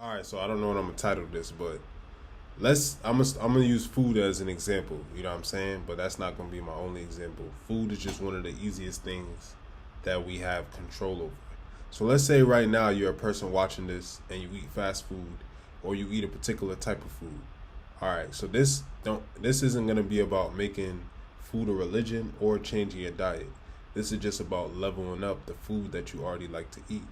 All right, so I don't know what I'm gonna title this, but I'm gonna use food as an example. You know what I'm saying? But that's not gonna be my only example. Food is just one of the easiest things that we have control over. So let's say right now you're a person watching this and you eat fast food or you eat a particular type of food. All right, so this isn't gonna be about making food a religion or changing your diet. This is just about leveling up the food that you already like to eat.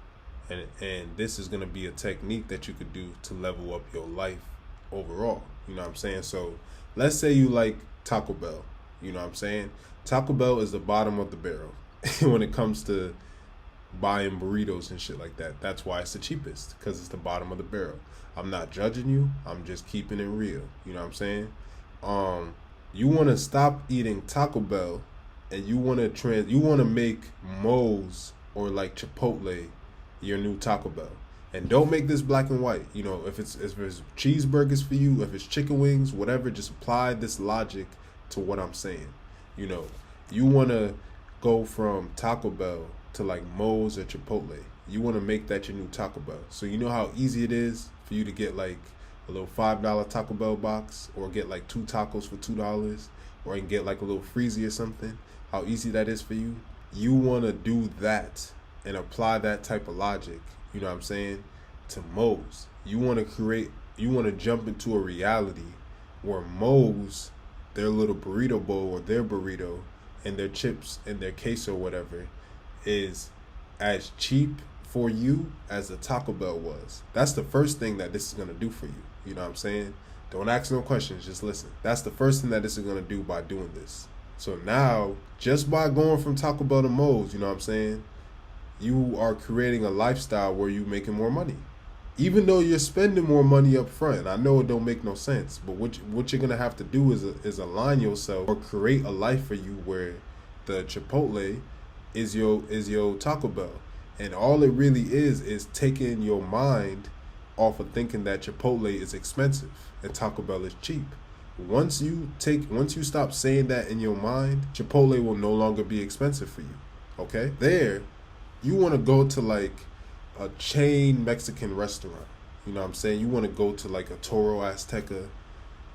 And this is gonna be a technique that you could do to level up your life overall. You know what I'm saying? So let's say you like Taco Bell. You know what I'm saying? Taco Bell is the bottom of the barrel when it comes to buying burritos and shit like that. That's why it's the cheapest, because it's the bottom of the barrel. I'm not judging you. I'm just keeping it real. You know what I'm saying? You want to stop eating Taco Bell, and you want to make Moe's or like Chipotle your new Taco Bell. And don't make this black and white. You know, if it's cheeseburgers for you, if it's chicken wings, whatever, just apply this logic to what I'm saying. You know, you want to go from Taco Bell to like Moe's or Chipotle. You want to make that your new Taco Bell. So you know how easy it is for you to get like a little $5 Taco Bell box, or get like two tacos for $2, or you can get like a little freezy or something. How easy that is for you. You want to do that and apply that type of logic, you know what I'm saying, to Moe's. You want to jump into a reality where Moe's, their little burrito bowl or their burrito and their chips and their queso or whatever is as cheap for you as the Taco Bell was. That's the first thing that this is going to do for you. You know what I'm saying? Don't ask no questions, just listen. That's the first thing that this is going to do by doing this. So now, just by going from Taco Bell to Moe's, you know what I'm saying, you are creating a lifestyle where you're making more money. Even though you're spending more money up front. I know it don't make no sense, but what you're going to have to do is align yourself or create a life for you where the Chipotle is your Taco Bell. And all it really is taking your mind off of thinking that Chipotle is expensive and Taco Bell is cheap. Once you stop saying that in your mind, Chipotle will no longer be expensive for you. Okay? You want to go to like a chain Mexican restaurant. You know what I'm saying? You want to go to like a Toro Azteca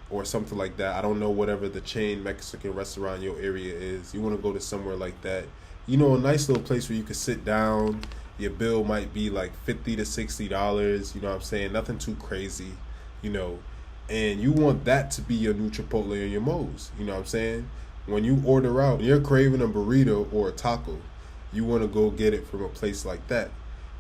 or something like that. I don't know, whatever the chain Mexican restaurant in your area is. You want to go to somewhere like that. You know, a nice little place where you can sit down. Your bill might be like $50 to $60. You know what I'm saying? Nothing too crazy, you know. And you want that to be your new Chipotle or your Moe's. You know what I'm saying? When you order out, when you're craving a burrito or a taco, you want to go get it from a place like that,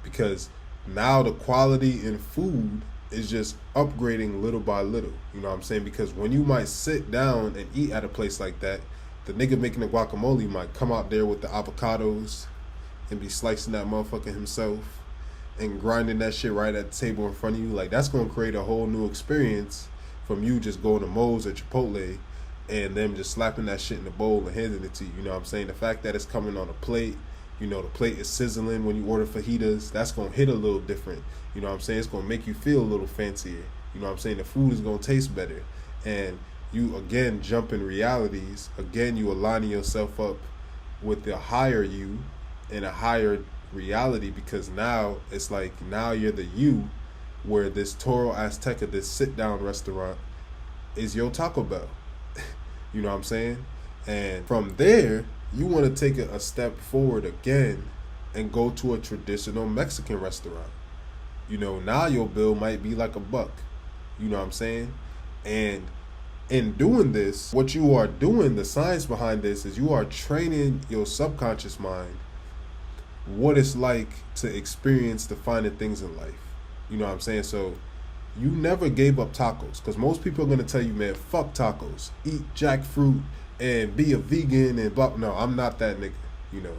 because now the quality in food is just upgrading little by little. You know what I'm saying? Because when you might sit down and eat at a place like that, the nigga making the guacamole might come out there with the avocados and be slicing that motherfucker himself and grinding that shit right at the table in front of you. Like, that's going to create a whole new experience from you just going to Moe's or Chipotle and them just slapping that shit in the bowl and handing it to you. You know what I'm saying? The fact that it's coming on a plate, you know, the plate is sizzling when you order fajitas, that's going to hit a little different. You know what I'm saying? It's going to make you feel a little fancier. You know what I'm saying? The food is going to taste better. And you, again, jump in realities. Again, you aligning yourself up with the higher you in a higher reality, because now it's like, now you're the you, where this Toro Azteca, this sit-down restaurant, is your Taco Bell. You know what I'm saying? And from there, you want to take it a step forward again and go to a traditional Mexican restaurant. You know, now your bill might be like $1. You know what I'm saying? And in doing this, what you are doing, the science behind this, is you are training your subconscious mind what it's like to experience the finer things in life. You know what I'm saying? So you never gave up tacos, because most people are going to tell you, man, fuck tacos, eat jackfruit and be a vegan and blah. No, I'm not that nigga. You know,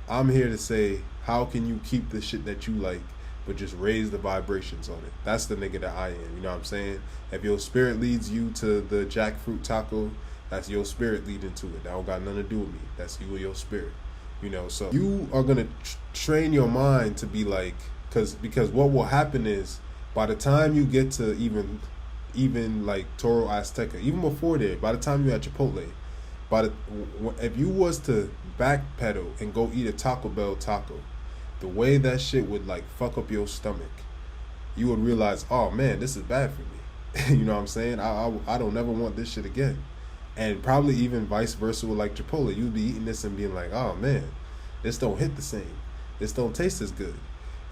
I'm here to say, how can you keep the shit that you like but just raise the vibrations on it? That's the nigga that I am. You know what I'm saying? If your spirit leads you to the jackfruit taco, that's your spirit leading to it. That don't got nothing to do with me. That's you and your spirit. You know, so you are gonna train your mind to be like, because what will happen is, by the time you get to even like Toro Azteca, even before there, by the time you're at Chipotle, if you was to backpedal and go eat a Taco Bell taco, the way that shit would like fuck up your stomach, you would realize, oh man, this is bad for me. You know what I'm saying? I don't never want this shit again. And probably even vice versa with like Chipotle. You'd be eating this and being like, oh man, this don't hit the same. This don't taste as good.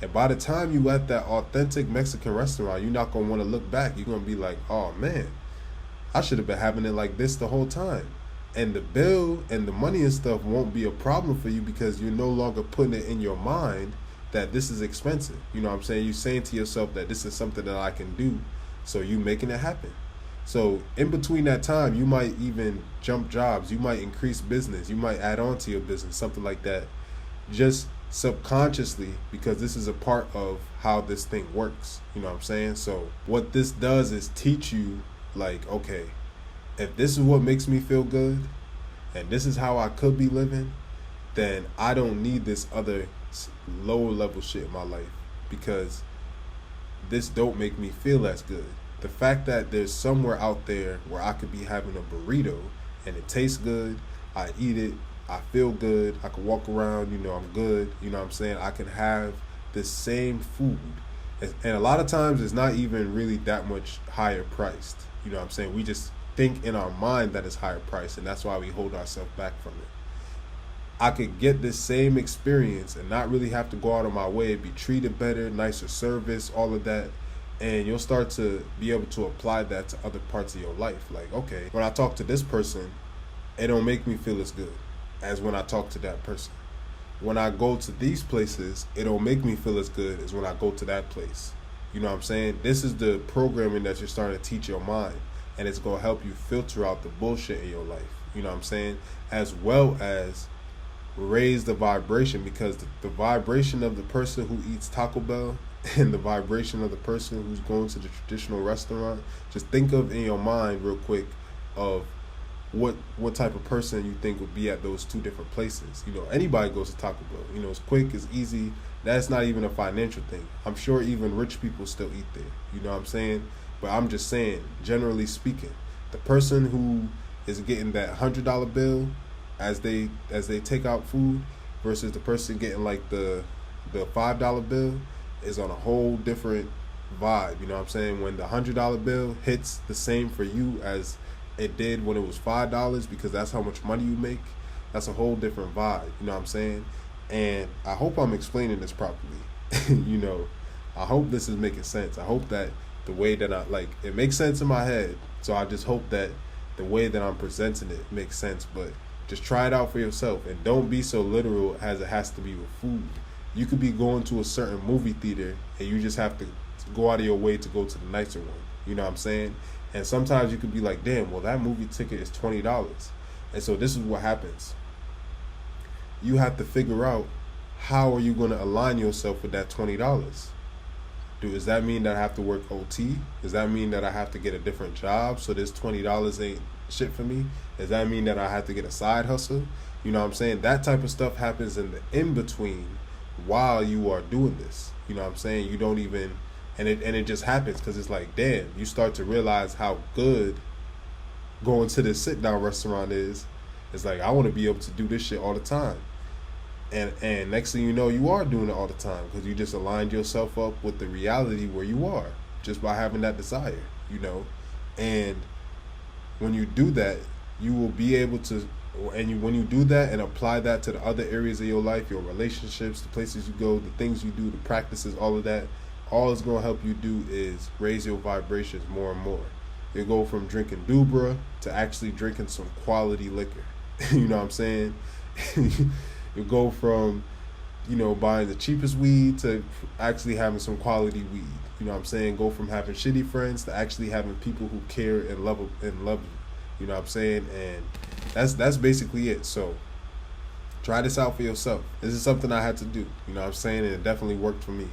And by the time you at that authentic Mexican restaurant, you're not gonna want to look back. You're gonna be like, oh man, I should have been having it like this the whole time. And the bill and the money and stuff won't be a problem for you because you're no longer putting it in your mind that this is expensive. You know what I'm saying? You're saying to yourself that this is something that I can do. So you making it happen. So in between that time, you might even jump jobs. You might increase business. You might add on to your business, something like that. Just subconsciously, because this is a part of how this thing works. You know what I'm saying? So what this does is teach you, like, okay, if this is what makes me feel good and this is how I could be living, then I don't need this other lower level shit in my life because this don't make me feel as good. The fact that there's somewhere out there where I could be having a burrito and it tastes good, I eat it, I feel good, I can walk around, you know, I'm good, you know what I'm saying? I can have the same food. And a lot of times it's not even really that much higher priced. You know what I'm saying? We just think in our mind that it's higher priced, and that's why we hold ourselves back from it. I could get this same experience and not really have to go out of my way, be treated better, nicer service, all of that. And you'll start to be able to apply that to other parts of your life. Like, okay, when I talk to this person, it don't make me feel as good as when I talk to that person. When I go to these places, it don't make me feel as good as when I go to that place. You know what I'm saying? This is the programming that you're starting to teach your mind. And it's going to help you filter out the bullshit in your life. You know what I'm saying? As well as raise the vibration, because the vibration of the person who eats Taco Bell and the vibration of the person who's going to the traditional restaurant, just think of in your mind real quick of what type of person you think would be at those two different places. You know, anybody goes to Taco Bell. You know, it's quick, it's easy. That's not even a financial thing. I'm sure even rich people still eat there. You know what I'm saying? But I'm just saying, generally speaking, the person who is getting that $100 bill as they take out food versus the person getting like the $5 bill is on a whole different vibe. You know what I'm saying? When the $100 bill hits the same for you as it did when it was $5, because that's how much money you make, that's a whole different vibe. You know what I'm saying? And I hope I'm explaining this properly. You know, I hope this is making sense. I hope that the way that it makes sense in my head. So I just hope that the way that I'm presenting it makes sense. But just try it out for yourself, and don't be so literal as it has to be with food. You could be going to a certain movie theater and you just have to go out of your way to go to the nicer one. You know what I'm saying? And sometimes you could be like, damn, well, that movie ticket is $20. And so this is what happens. You have to figure out, how are you going to align yourself with that $20? Does that mean that I have to work OT? Does that mean that I have to get a different job so this $20 ain't shit for me? Does that mean that I have to get a side hustle? You know what I'm saying? That type of stuff happens in the in-between while you are doing this. You know what I'm saying? You don't even, and it just happens because it's like, damn, you start to realize how good going to this sit-down restaurant is. It's like, I want to be able to do this shit all the time. And next thing you know, you are doing it all the time because you just aligned yourself up with the reality where you are just by having that desire, you know. And when you do that, you will be able to, when you do that and apply that to the other areas of your life, your relationships, the places you go, the things you do, the practices, all of that, all it's going to help you do is raise your vibrations more and more. You go from drinking Dubra to actually drinking some quality liquor. You know what I'm saying? You go from, you know, buying the cheapest weed to actually having some quality weed. You know what I'm saying? Go from having shitty friends to actually having people who care and love you. You know what I'm saying? And that's basically it. So try this out for yourself. This is something I had to do. You know what I'm saying? And it definitely worked for me.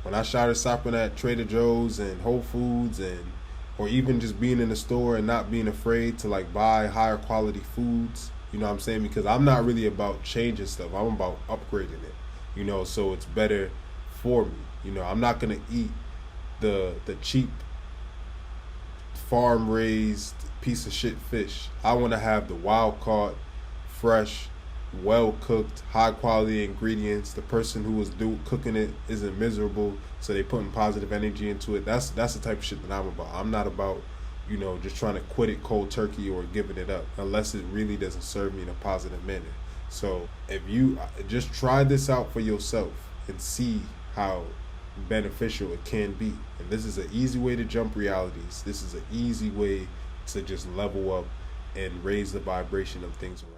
When I started shopping at Trader Joe's and Whole Foods, or even just being in the store and not being afraid to like buy higher quality foods. You know what I'm saying? Because I'm not really about changing stuff. I'm about upgrading it, you know, so it's better for me. You know, I'm not going to eat the cheap farm-raised piece of shit fish. I want to have the wild-caught, fresh, well cooked, high quality ingredients. The person who was cooking it isn't miserable, so they putting positive energy into it. That's the type of shit that I'm about. I'm not about, just trying to quit it cold turkey or giving it up unless it really doesn't serve me in a positive manner. So if you just try this out for yourself and see how beneficial it can be. And this is an easy way to jump realities. This is an easy way to just level up and raise the vibration of things around.